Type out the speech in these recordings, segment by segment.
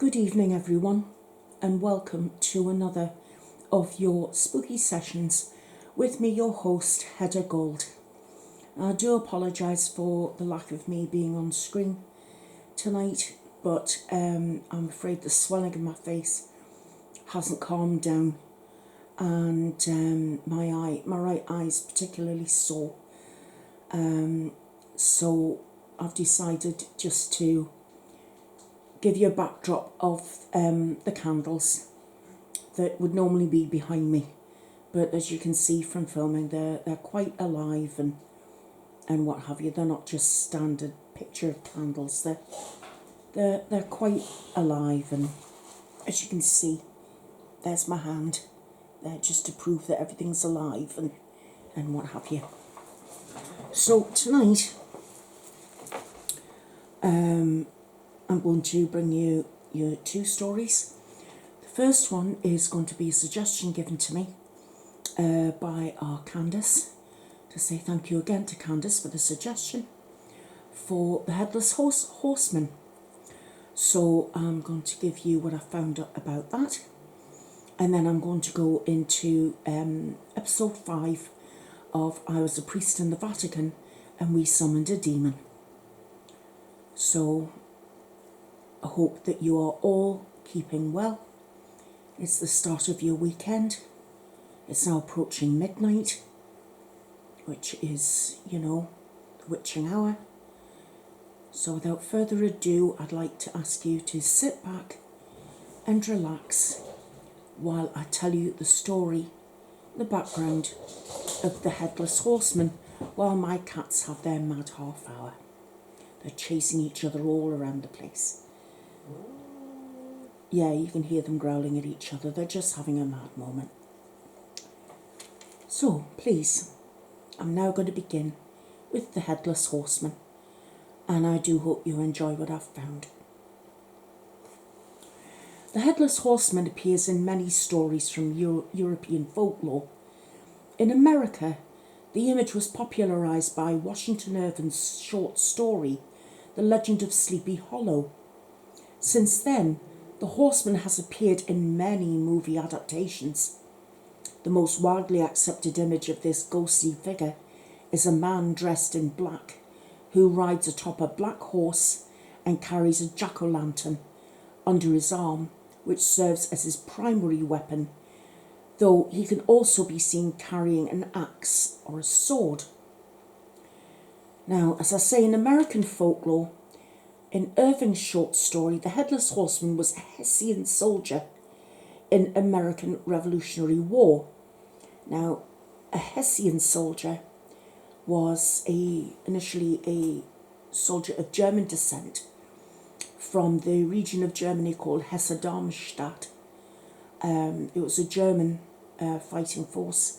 Good evening, everyone, and welcome to another of your spooky sessions with me, your host, Heather Gold. I do apologise for the lack of me being on screen tonight, but I'm afraid the swelling in my face hasn't calmed down, and my right eye is particularly sore. So I've decided just to give you a backdrop of the candles that would normally be behind me, but as you can see from filming, they're quite alive and what have you. They're not just standard picture of candles. They're quite alive, and as you can see, there's my hand there just to prove that everything's alive and what have you. So tonight, I'm going to bring you your two stories. The first one is going to be a suggestion given to me by our Candice, to say thank you again to Candice for the suggestion for the Headless Horseman. So I'm going to give you what I found out about that, and then I'm going to go into episode 5 of I Was a Priest in the Vatican and We Summoned a Demon. So I hope that you are all keeping well. It's the start of your weekend. It's now approaching midnight, which is, the witching hour. So without further ado, I'd like to ask you to sit back and relax while I tell you the story, the background of the Headless Horseman, while my cats have their mad half hour. They're chasing each other all around the place. Yeah, you can hear them growling at each other. They're just having a mad moment. So, please, I'm now going to begin with the Headless Horseman, and I do hope you enjoy what I've found. The Headless Horseman appears in many stories from European folklore. In America, the image was popularised by Washington Irving's short story, The Legend of Sleepy Hollow. Since then, the horseman has appeared in many movie adaptations. The most widely accepted image of this ghostly figure is a man dressed in black who rides atop a black horse and carries a jack-o'-lantern under his arm, which serves as his primary weapon, though he can also be seen carrying an axe or a sword. Now, as I say, in American folklore, in Irving's short story, the Headless Horseman was a Hessian soldier in American Revolutionary War. Now, a Hessian soldier was initially a soldier of German descent from the region of Germany called Hesse-Darmstadt. It was a German fighting force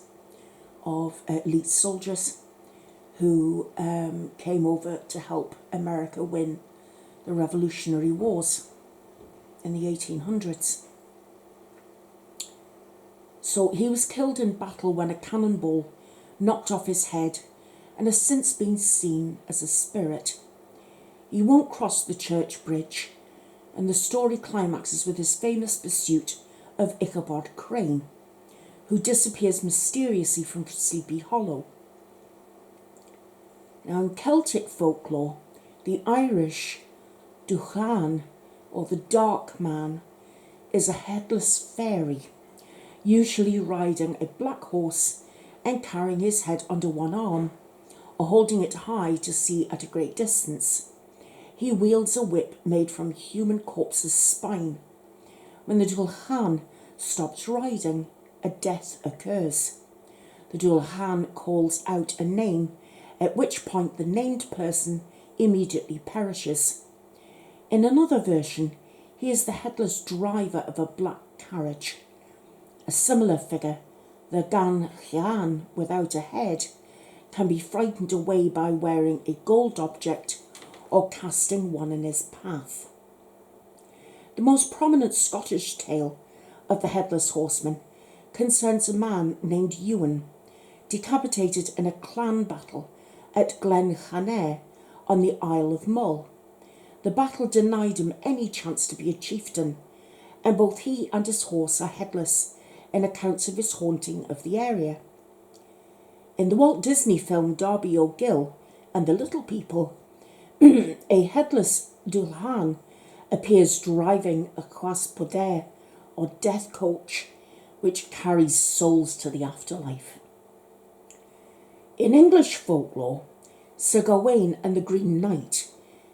of elite soldiers who came over to help America win the Revolutionary Wars in the 1800s. So he was killed in battle when a cannonball knocked off his head and has since been seen as a spirit. He won't cross the church bridge, and the story climaxes with his famous pursuit of Ichabod Crane, who disappears mysteriously from Sleepy Hollow. Now, in Celtic folklore, the Irish Duchan, or the Dark Man, is a headless fairy, usually riding a black horse and carrying his head under one arm, or holding it high to see at a great distance. He wields a whip made from human corpse's spine. When the Duchan stops riding, a death occurs. The Duchan calls out a name, at which point the named person immediately perishes. In another version, he is the headless driver of a black carriage. A similar figure, the Gan Chian without a head, can be frightened away by wearing a gold object or casting one in his path. The most prominent Scottish tale of the Headless Horseman concerns a man named Ewan, decapitated in a clan battle at Glen Channair on the Isle of Mull. The battle denied him any chance to be a chieftain, and both he and his horse are headless in accounts of his haunting of the area. In the Walt Disney film Darby O'Gill and the Little People, a headless Dulhan appears driving a quaspoder, or death coach, which carries souls to the afterlife. In English folklore, Sir Gawain and the Green Knight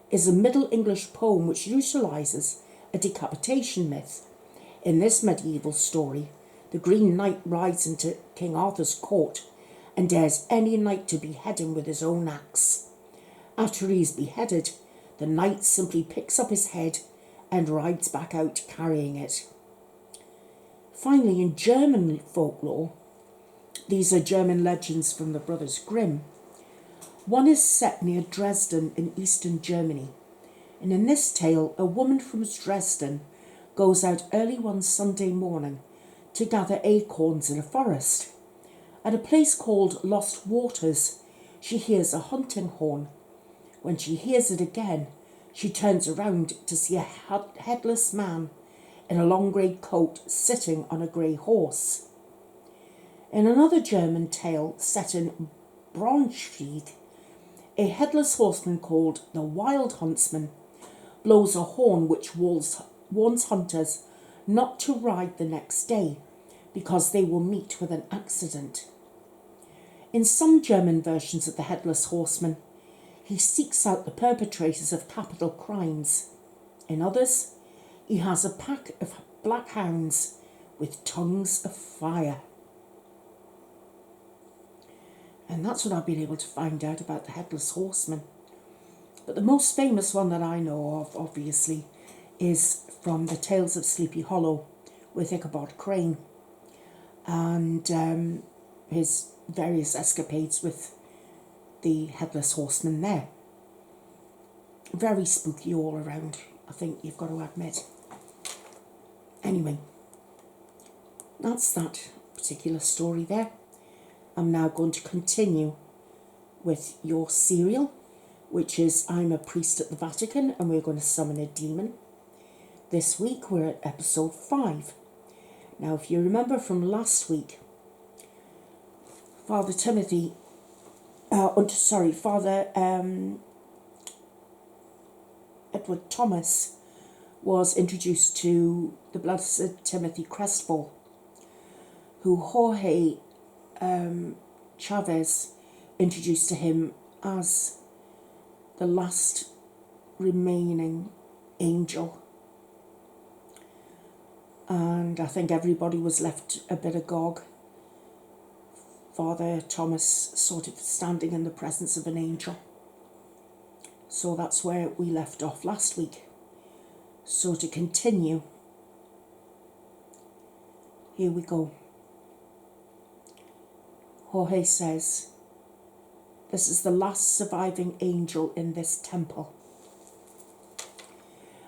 is a Middle English poem which utilises a decapitation myth. In this medieval story, the Green Knight rides into King Arthur's court and dares any knight to behead him with his own axe. After he is beheaded, the knight simply picks up his head and rides back out carrying it. Finally, in German folklore, these are German legends from the Brothers Grimm. One is set near Dresden in eastern Germany, and in this tale, a woman from Dresden goes out early one Sunday morning to gather acorns in a forest. At a place called Lost Waters, she hears a hunting horn. When she hears it again, she turns around to see a headless man in a long grey coat sitting on a grey horse. In another German tale set in Braunschweig, a headless horseman called the Wild Huntsman blows a horn which warns hunters not to ride the next day because they will meet with an accident. In some German versions of the Headless Horseman, he seeks out the perpetrators of capital crimes. In others, he has a pack of black hounds with tongues of fire. And that's what I've been able to find out about the Headless Horseman. But the most famous one that I know of, obviously, is from the Tales of Sleepy Hollow with Ichabod Crane and his various escapades with the Headless Horseman there. Very spooky all around, I think you've got to admit. Anyway, that's that particular story there. I'm now going to continue with your serial, which is I'm a Priest at the Vatican and we're going to summon a demon. This week we're at episode 5. Now, if you remember from last week, Father Edward Thomas was introduced to the Blessed Timothy Crestfall, who Jorge Chavez introduced to him as the last remaining angel. And I think everybody was left a bit agog. Father Thomas sort of standing in the presence of an angel. So that's where we left off last week. So to continue, here we go. Jorge says, "This is the last surviving angel in this temple."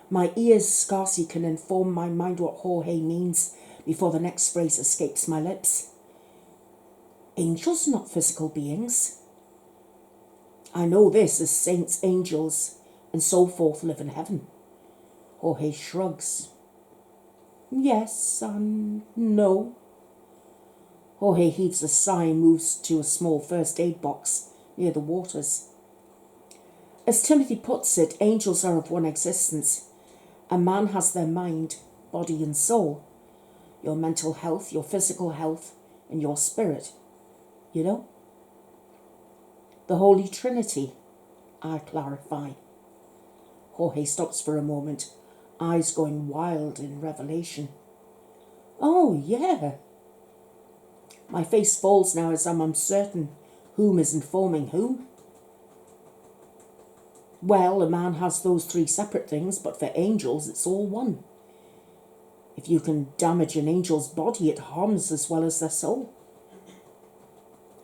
My ears scarcely can inform my mind what Jorge means before the next phrase escapes my lips. Angels, not physical beings. I know this as saints, angels, and so forth live in heaven. Jorge shrugs. Yes and no. Jorge heaves a sigh and moves to a small first aid box near the waters. As Timothy puts it, angels are of one existence, and man has their mind, body and soul, your mental health, your physical health, and your spirit. You know? The Holy Trinity, I clarify. Jorge stops for a moment, eyes going wild in revelation. Oh, yeah. My face falls now as I'm uncertain whom is informing whom. Well, a man has those 3 separate things, but for angels it's all one. If you can damage an angel's body, it harms as well as their soul.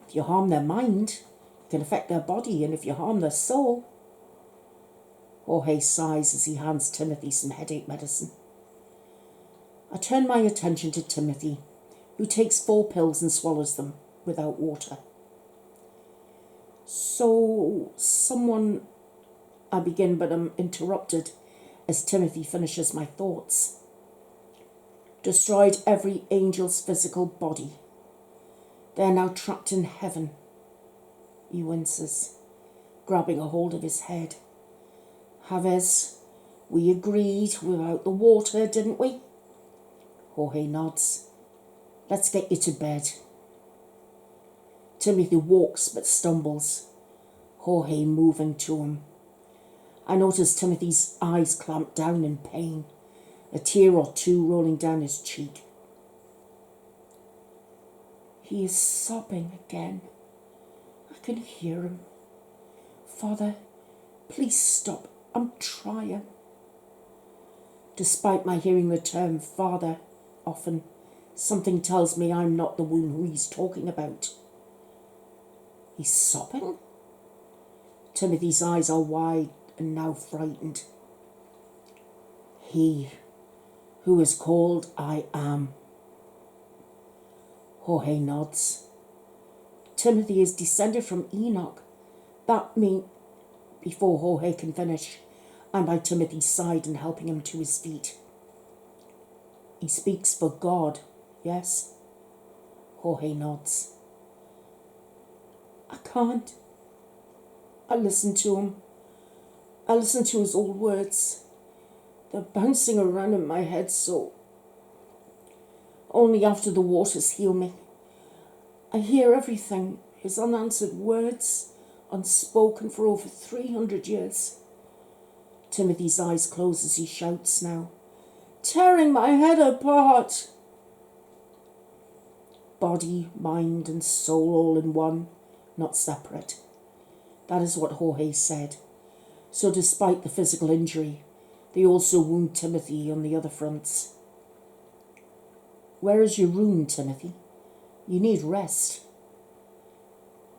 If you harm their mind, it can affect their body, and if you harm their soul... Jorge sighs as he hands Timothy some headache medicine. I turn my attention to Timothy, who takes 4 pills and swallows them without water. So, someone I begin, but am interrupted as Timothy finishes my thoughts. Destroyed every angel's physical body. They are now trapped in heaven. He winces, grabbing a hold of his head. Javes, we agreed without the water, didn't we? Jorge nods. Let's get you to bed. Timothy walks but stumbles, Jorge moving to him. I notice Timothy's eyes clamp down in pain, a tear or two rolling down his cheek. He is sobbing again. I can hear him. Father, please stop. I'm trying. Despite my hearing the term father often, something tells me I'm not the one who he's talking about. He's sobbing? Timothy's eyes are wide and now frightened. He who is called I Am. Jorge nods. Timothy is descended from Enoch. That means, before Jorge can finish, I'm by Timothy's side and helping him to his feet. He speaks for God, yes? Jorge nods. I can't. I listen to him. I listen to his old words. They're bouncing around in my head, so only after the waters heal me. I hear everything, his unanswered words, unspoken for over 300 years. Timothy's eyes close as he shouts now, tearing my head apart. Body, mind and soul all in one, not separate. That is what Jorge said. So despite the physical injury, they also wound Timothy on the other fronts. Where is your room, Timothy? You need rest.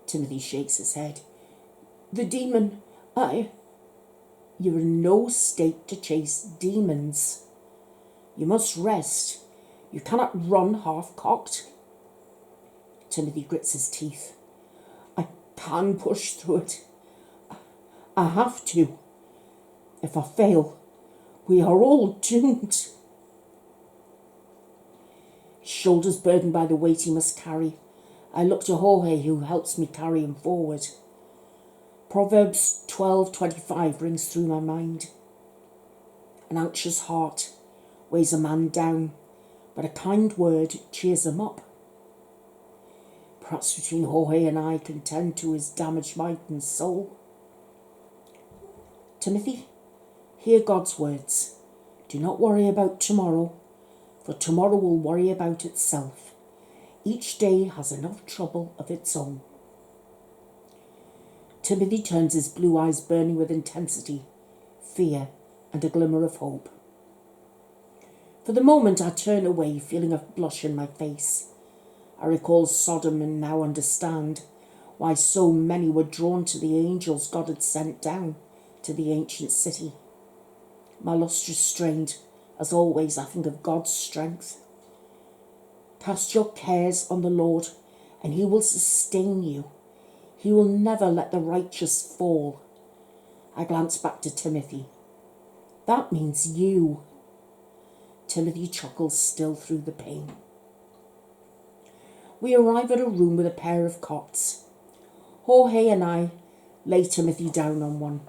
Timothy shakes his head. The demon, You're in no state to chase demons. You must rest. You cannot run half-cocked. Timothy grits his teeth. I can push through it. I have to. If I fail, we are all doomed. His shoulders burdened by the weight he must carry. I look to Jorge, who helps me carry him forward. Proverbs 12:25 rings through my mind. An anxious heart weighs a man down, but a kind word cheers him up. Perhaps between Jorge and I can tend to his damaged mind and soul. Timothy, hear God's words. Do not worry about tomorrow, for tomorrow will worry about itself. Each day has enough trouble of its own. Timothy turns, his blue eyes burning with intensity, fear, and a glimmer of hope. For the moment I turn away, feeling a blush in my face. I recall Sodom and now understand why so many were drawn to the angels God had sent down to the ancient city. My lustrous strained. As always, I think of God's strength. Cast your cares on the Lord, and he will sustain you. He will never let the righteous fall. I glance back to Timothy. That means you. Timothy chuckles, still through the pain. We arrive at a room with a pair of cots. Jorge and I lay Timothy down on one.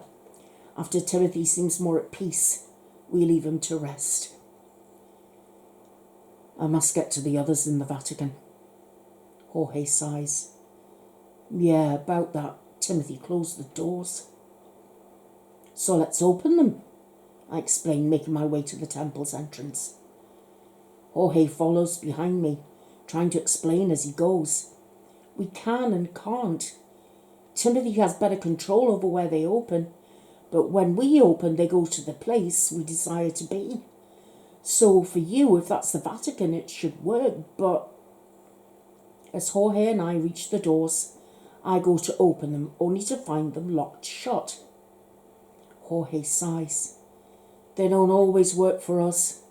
After Timothy seems more at peace, we leave him to rest. I must get to the others in the Vatican. Jorge sighs. Yeah, about that. Timothy closed the doors. So let's open them, I explain, making my way to the temple's entrance. Jorge follows behind me, trying to explain as he goes. We can and can't. Timothy has better control over where they open, but when we open, they go to the place we desire to be. So for you, if that's the Vatican, it should work, but as Jorge and I reach the doors, I go to open them, only to find them locked shut. Jorge sighs. They don't always work for us.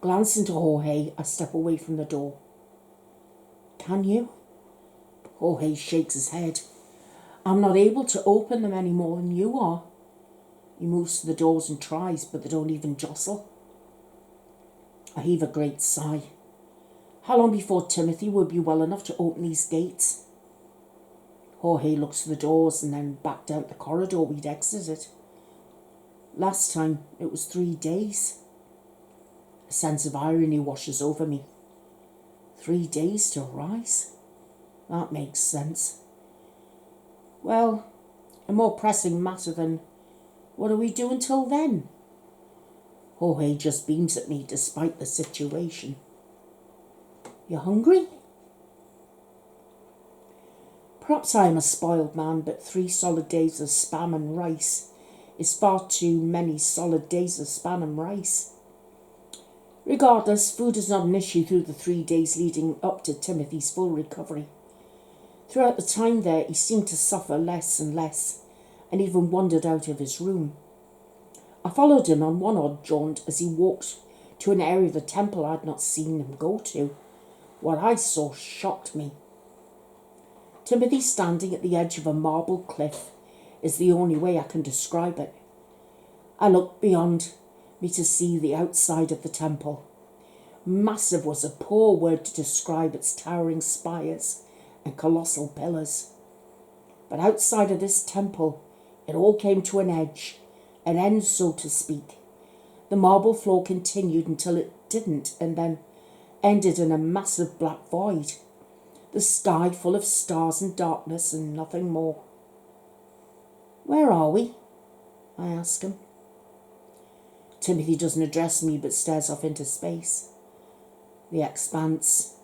Glancing to Jorge, I step away from the door. Can you? Jorge shakes his head. I'm not able to open them any more than you are. He moves to the doors and tries, but they don't even jostle. I heave a great sigh. How long before Timothy will be well enough to open these gates? Jorge looks to the doors and then back down the corridor we'd exited. Last time it was 3 days. A sense of irony washes over me. 3 days to rise? That makes sense. Well, a more pressing matter than what do we do until then? Jorge just beams at me despite the situation. You hungry? Perhaps I am a spoiled man, but 3 solid days of spam and rice is far too many solid days of spam and rice. Regardless, food is not an issue through the 3 days leading up to Timothy's full recovery. Throughout the time there, he seemed to suffer less and less, and even wandered out of his room. I followed him on one odd jaunt as he walked to an area of the temple I had not seen him go to. What I saw shocked me. Timothy standing at the edge of a marble cliff is the only way I can describe it. I looked beyond me to see the outside of the temple. Massive was a poor word to describe its towering spires and colossal pillars. But outside of this temple, it all came to an edge, an end, so to speak. The marble floor continued until it didn't, and then ended in a massive black void. The sky full of stars and darkness and nothing more. Where are we? I ask him. Timothy doesn't address me but stares off into space. The expanse,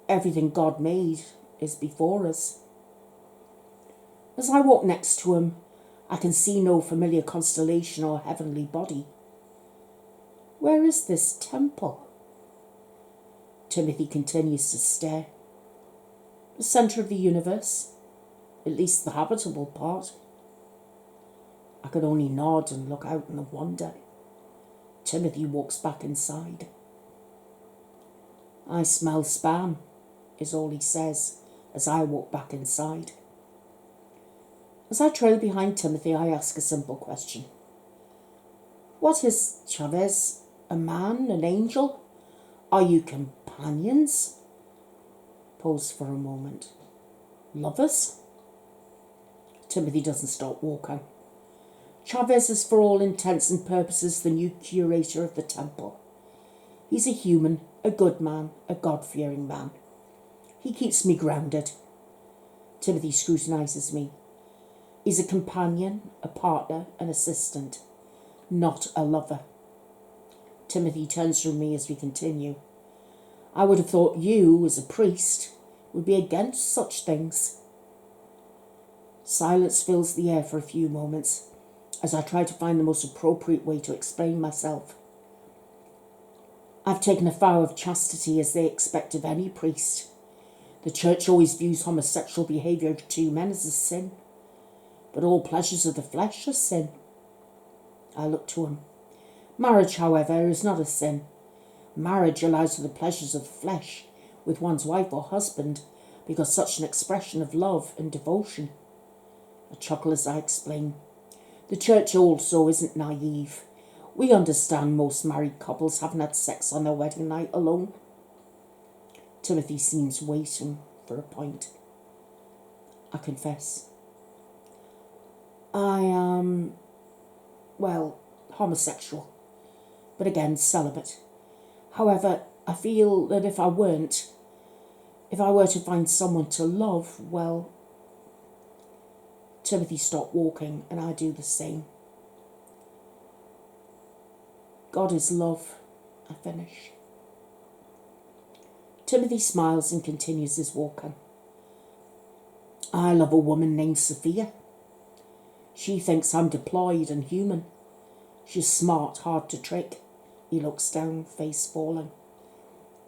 everything God made, is before us. As I walk next to him, I can see no familiar constellation or heavenly body. Where is this temple? Timothy continues to stare. The centre of the universe, at least the habitable part. I could only nod and look out in wonder. Timothy walks back inside. I smell spam, is all he says as I walk back inside. As I trail behind Timothy, I ask a simple question. What is Chavez? A man? An angel? Are you companions? Pause for a moment. Lovers? Timothy doesn't stop walking. Chavez is for all intents and purposes the new curator of the temple. He's a human, a good man, a God-fearing man. He keeps me grounded. Timothy scrutinises me. He's a companion, a partner, an assistant, not a lover. Timothy turns from me as we continue. I would have thought you, as a priest, would be against such things. Silence fills the air for a few moments as I try to find the most appropriate way to explain myself. I've taken a vow of chastity as they expect of any priest. The church always views homosexual behaviour of 2 men as a sin, but all pleasures of the flesh are sin. I look to him. Marriage, however, is not a sin. Marriage allows for the pleasures of the flesh with one's wife or husband because such an expression of love and devotion. I chuckle as I explain. The church also isn't naive. We understand most married couples haven't had sex on their wedding night alone. Timothy seems waiting for a point. I confess. I am, homosexual, but again, celibate. However, I feel that if I were to find someone to love, well, Timothy stopped walking and I do the same. God is love, I finish. Timothy smiles and continues his walking. I love a woman named Sophia. She thinks I'm deployed and human. She's smart, hard to trick. He looks down, face falling.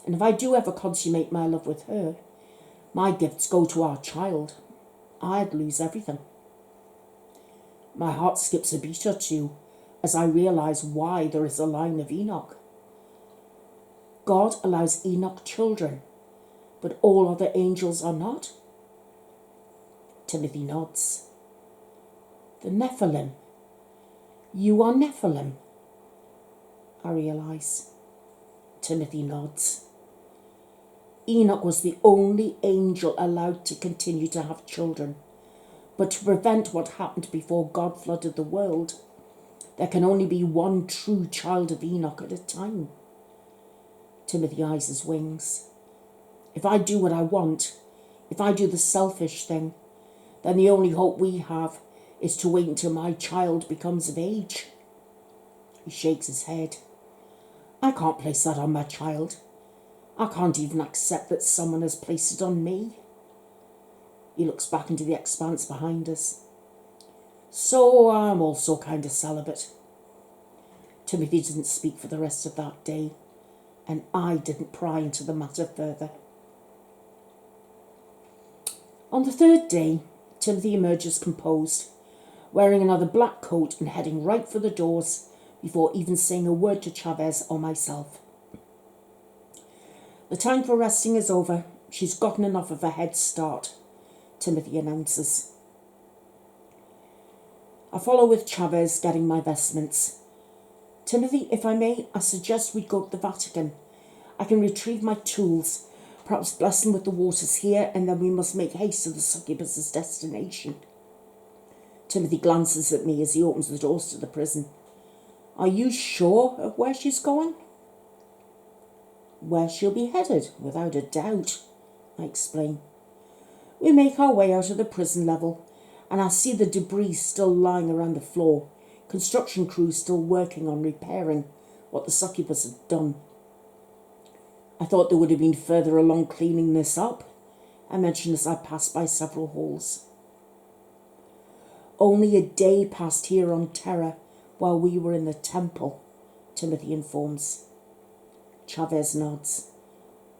And if I do ever consummate my love with her, my gifts go to our child. I'd lose everything. My heart skips a beat or two as I realise why there is a line of Enoch. God allows Enoch children, but all other angels are not. Timothy nods. The Nephilim. You are Nephilim, I realise. Timothy nods. Enoch was the only angel allowed to continue to have children, but to prevent what happened before God flooded the world, there can only be one true child of Enoch at a time. Timothy eyes his wings. If I do what I want, if I do the selfish thing, then the only hope we have is to wait until my child becomes of age. He shakes his head. I can't place that on my child. I can't even accept that someone has placed it on me. He looks back into the expanse behind us. So I'm also kind of celibate. Timothy didn't speak for the rest of that day, and I didn't pry into the matter further. On the third day, Timothy emerges composed, wearing another black coat and heading right for the doors before even saying a word to Chavez or myself. The time for resting is over. She's gotten enough of a head start, Timothy announces. I follow with Chavez, getting my vestments. Timothy, if I may, I suggest we go to the Vatican. I can retrieve my tools, perhaps bless them with the waters here, and then we must make haste to the succubus's destination. Timothy glances at me as he opens the doors to the prison. Are you sure of where she's going? Where she'll be headed, without a doubt, I explain. We make our way out of the prison level, and I see the debris still lying around the floor, construction crews still working on repairing what the succubus had done. I thought they would have been further along cleaning this up, I mentioned as I passed by several halls. Only a day passed here on terror while we were in the temple, Timothy informs. Chavez nods.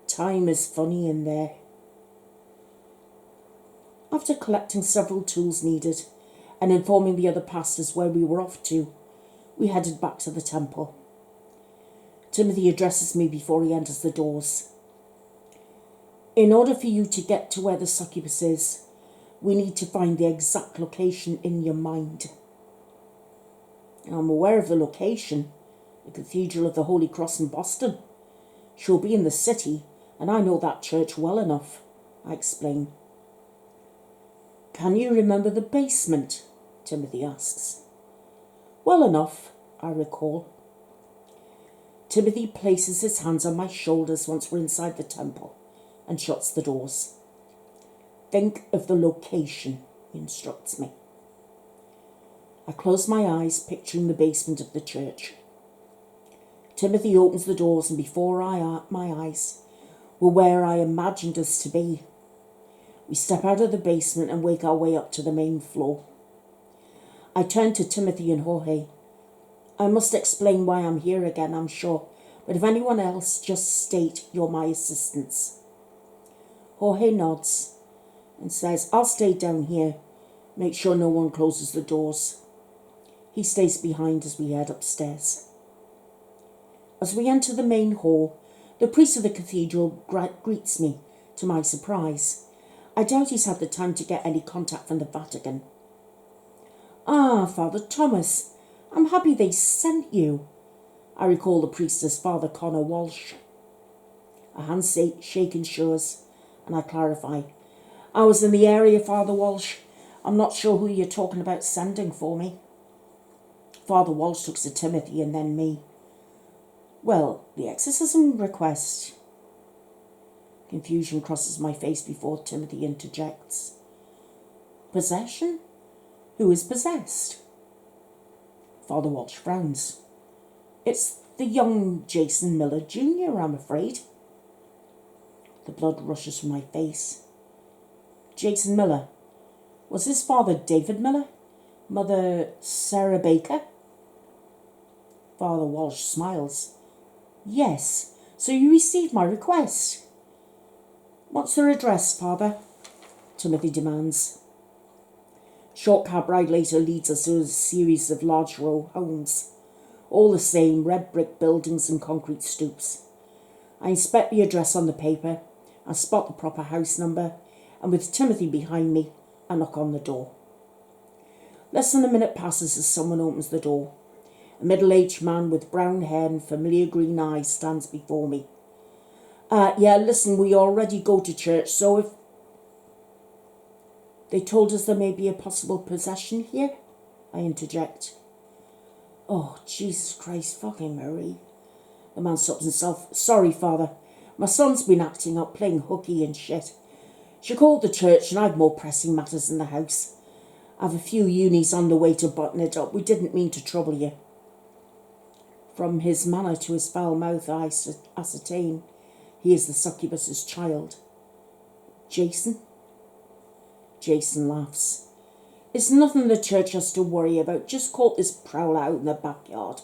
Time is funny in there. After collecting several tools needed and informing the other pastors where we were off to, we headed back to the temple. Timothy addresses me before he enters the doors. In order for you to get to where the succubus is, we need to find the exact location in your mind. I'm aware of the location, the Cathedral of the Holy Cross in Boston. She'll be in the city, and I know that church well enough, I explain. Can you remember the basement? Timothy asks. Well enough, I recall. Timothy places his hands on my shoulders once we're inside the temple and shuts the doors. Think of the location, he instructs me. I close my eyes, picturing the basement of the church. Timothy opens the doors, and before my eyes were where I imagined us to be. We step out of the basement and make our way up to the main floor. I turn to Timothy and Jorge. I must explain why I'm here again, I'm sure, but if anyone else, just state you're my assistants. Jorge nods and says, I'll stay down here, make sure no one closes the doors. He stays behind as we head upstairs. As we enter the main hall, the priest of the cathedral greets me, to my surprise. I doubt he's had the time to get any contact from the Vatican. Ah, Father Thomas, I'm happy they sent you. I recall the priest as Father Connor Walsh. A handshake ensures, and I clarify. I was in the area, Father Walsh. I'm not sure who you're talking about sending for me. Father Walsh looks at Timothy and then me. Well, the exorcism request. Confusion crosses my face before Timothy interjects. Possession? Who is possessed? Father Walsh frowns. It's the young Jason Miller Jr., I'm afraid. The blood rushes from my face. Jason Miller. Was his father David Miller? Mother Sarah Baker? Father Walsh smiles. Yes, so you received my request. What's their address, Father? Timothy demands. Short cab ride later leads us to a series of large row homes. All the same, red brick buildings and concrete stoops. I inspect the address on the paper. I spot the proper house number, and with Timothy behind me, I knock on the door. Less than a minute passes as someone opens the door. A middle-aged man with brown hair and familiar green eyes stands before me. Yeah, listen, we already go to church, so if... They told us there may be a possible possession here, I interject. Oh, Jesus Christ, fucking Mary. The man stops himself. Sorry, Father. My son's been acting up, playing hooky and shit. She called the church and I've more pressing matters in the house. I've a few unis on the way to button it up. We didn't mean to trouble you. From his manner to his foul mouth, I ascertain he is the succubus's child. Jason? Jason laughs. It's nothing the church has to worry about. Just caught this prowler out in the backyard.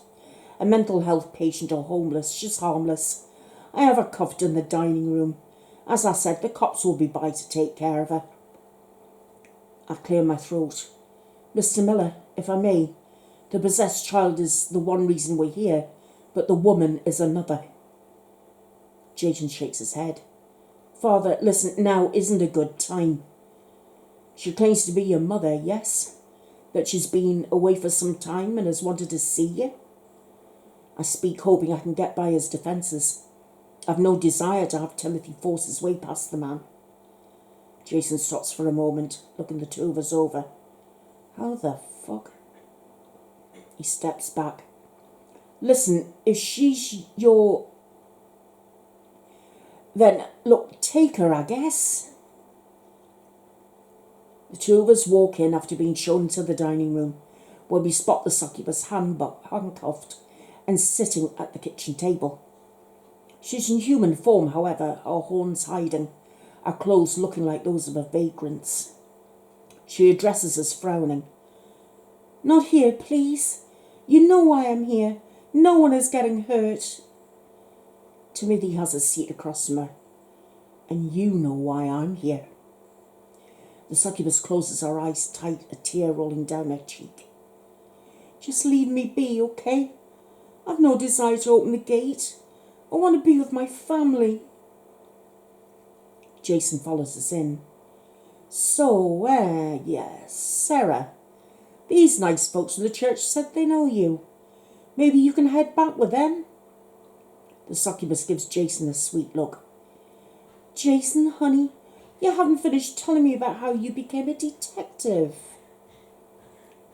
A mental health patient or homeless. She's harmless. I have her cuffed in the dining room. As I said, the cops will be by to take care of her. I clear my throat. Mr. Miller, if I may, the possessed child is the one reason we're here, but the woman is another. Jason shakes his head. Father, listen, now isn't a good time. She claims to be your mother, yes, but she's been away for some time and has wanted to see you. I speak hoping I can get by his defences. I've no desire to have Timothy force his way past the man. Jason stops for a moment, looking the two of us over. How the fuck? He steps back. Listen, if she's your... Then, look, take her, I guess. The two of us walk in after being shown into the dining room, where we spot the succubus handcuffed and sitting at the kitchen table. She's in human form, however, her horns hiding, her clothes looking like those of a vagrant's. She addresses us, frowning. Not here, please. You know why I'm here. No one is getting hurt. Timothy has a seat across from her. And you know why I'm here. The succubus closes her eyes tight, a tear rolling down her cheek. Just leave me be, okay? I've no desire to open the gate. I want to be with my family. Jason follows us in. So, yes, Sarah. These nice folks from the church said they know you. Maybe you can head back with them. The succubus gives Jason a sweet look. Jason, honey, you haven't finished telling me about how you became a detective.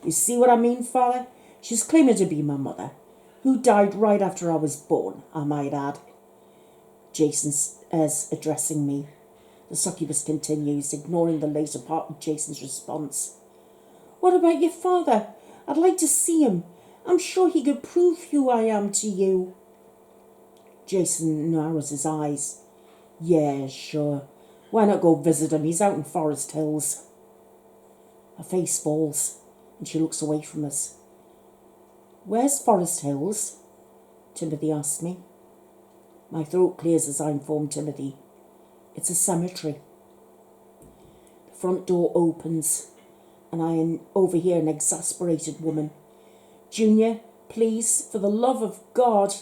You see what I mean, Father? She's claiming to be my mother, who died right after I was born, I might add. Jason is addressing me. The succubus continues, ignoring the later part of Jason's response. What about your father? I'd like to see him. I'm sure he could prove who I am to you. Jason narrows his eyes. Yeah, sure. Why not go visit him? He's out in Forest Hills. Her face falls, and she looks away from us. Where's Forest Hills? Timothy asks me. My throat clears as I inform Timothy. It's a cemetery. The front door opens, and I overhear an exasperated woman. Junior, please, for the love of God.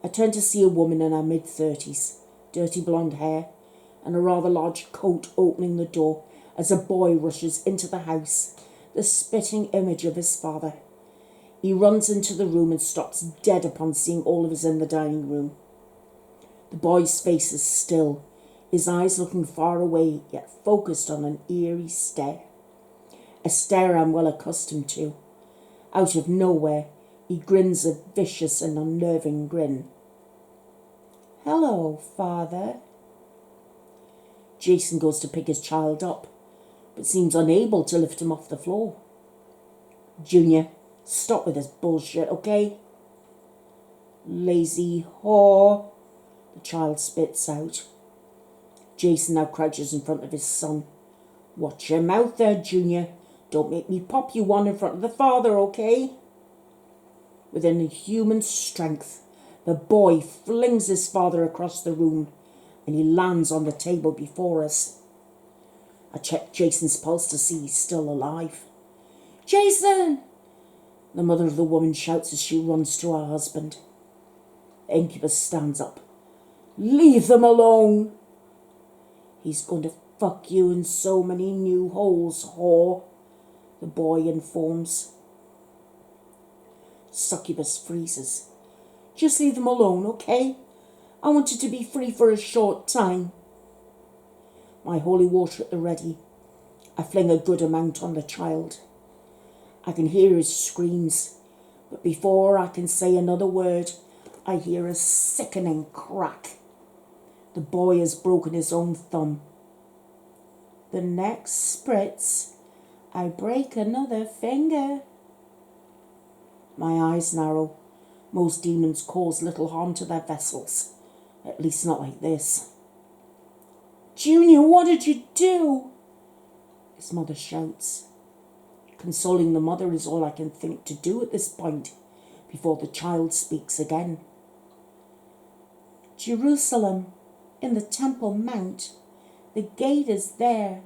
I turn to see a woman in her mid-30s, dirty blonde hair, and a rather large coat opening the door as a boy rushes into the house, the spitting image of his father. He runs into the room and stops dead upon seeing all of us in the dining room. The boy's face is still, his eyes looking far away, yet focused on an eerie stare. A stare I'm well accustomed to. Out of nowhere, he grins a vicious and unnerving grin. Hello, Father. Jason goes to pick his child up, but seems unable to lift him off the floor. Junior, stop with this bullshit, okay? Lazy whore, the child spits out. Jason now crouches in front of his son. Watch your mouth there, Junior. Don't make me pop you one in front of the father, okay? With inhuman strength, the boy flings his father across the room, and he lands on the table before us. I check Jason's pulse to see he's still alive. Jason! The mother of the woman shouts as she runs to her husband. The incubus stands up. Leave them alone! He's going to Fuck you in so many new holes, whore, the boy informs. Succubus freezes. Just leave them alone, okay? I want you to be free for a short time. My holy water at the ready. I fling a good amount on the child. I can hear his screams, but before I can say another word, I hear a sickening crack. The boy has broken his own thumb. The next spritz, I break another finger. My eyes narrow. Most demons cause little harm to their vessels. At least not like this. Junior, what did you do? His mother shouts. Consoling the mother is all I can think to do at this point, before the child speaks again. Jerusalem, in the Temple Mount. The gate is there.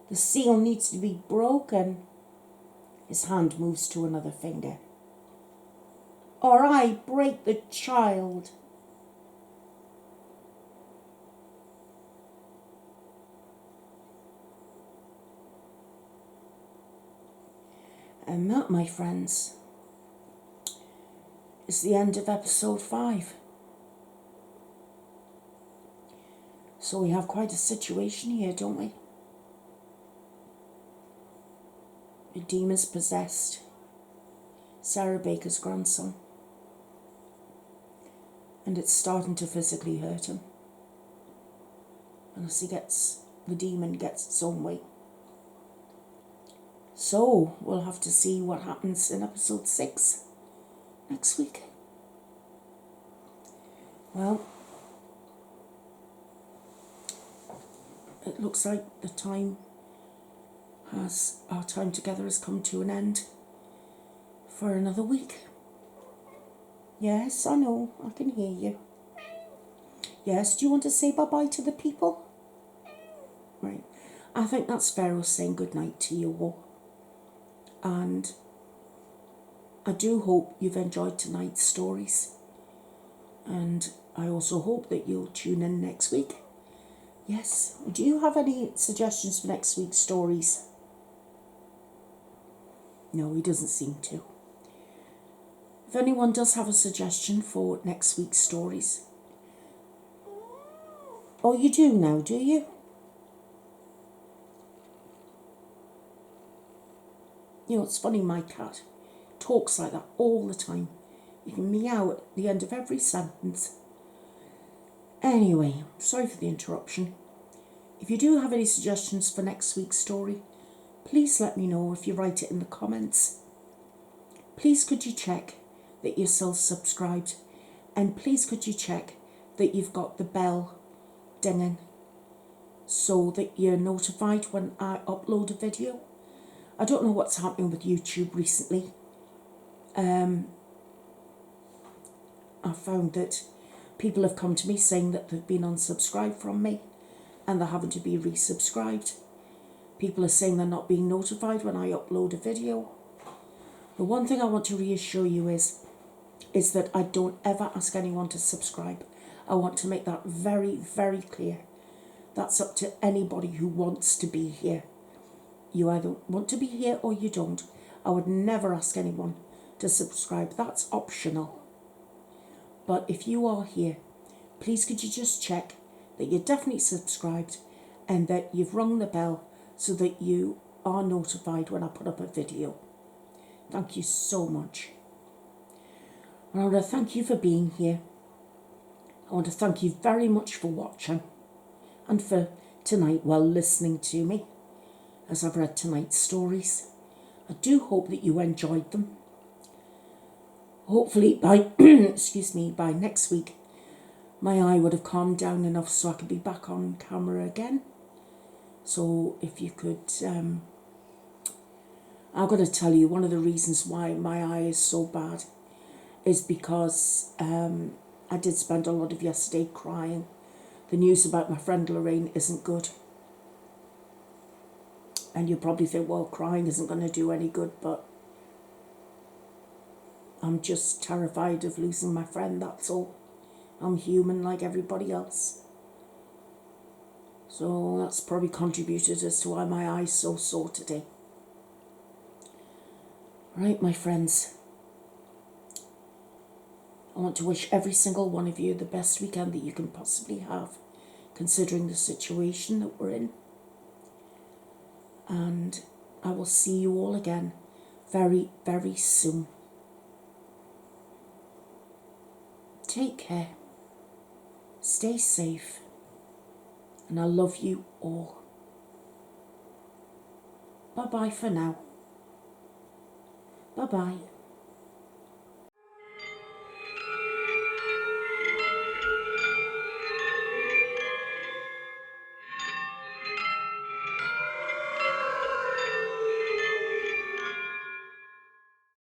The seal needs to be broken. His hand moves to another finger. Or I break the child. And that, my friends, is the end of episode 5. So we have quite a situation here, don't we? The demon's possessed Sarah Baker's grandson. And it's starting to physically hurt him. Unless the demon gets its own way. So, we'll have to see what happens in episode 6 next week. Well, it looks like our time together has come to an end for another week. Yes, I know, I can hear you. Yes, do you want to say bye-bye to the people? Right, I think that's Pharaoh saying goodnight to you all. And I do hope you've enjoyed tonight's stories. And I also hope that you'll tune in next week. Yes, do you have any suggestions for next week's stories? No, he doesn't seem to. If anyone does have a suggestion for next week's stories. Oh, you do now, do you? You know, it's funny, my cat talks like that all the time. You can meow at the end of every sentence. Anyway, sorry for the interruption. If you do have any suggestions for next week's story, please let me know if you write it in the comments. Please could you check that you're still subscribed, and please could you check that you've got the bell dinging so that you're notified when I upload a video. I don't know what's happening with YouTube recently. I found that people have come to me saying that they've been unsubscribed from me and they're having to be resubscribed. People are saying they're not being notified when I upload a video. The one thing I want to reassure you is that I don't ever ask anyone to subscribe. I want to make that very, very clear. That's up to anybody who wants to be here. You either want to be here or you don't. I would never ask anyone to subscribe. That's optional. But if you are here, please could you just check that you're definitely subscribed and that you've rung the bell so that you are notified when I put up a video. Thank you so much. And I want to thank you for being here. I want to thank you very much for watching and for tonight listening to me as I've read tonight's stories. I do hope that you enjoyed them. Hopefully by by next week my eye would have calmed down enough so I could be back on camera again. So if you could, I've got to tell you, one of the reasons why my eye is so bad is because I did spend a lot of yesterday crying. The news about my friend Lorraine isn't good. And you probably think, well, crying isn't going to do any good, but I'm just terrified of losing my friend, that's all. I'm human like everybody else. So that's probably contributed as to why my eye's so sore today. Right, my friends. I want to wish every single one of you the best weekend that you can possibly have, considering the situation that we're in. And I will see you all again very, very soon. Take care. Stay safe. And I love you all. Bye-bye for now. Bye-bye.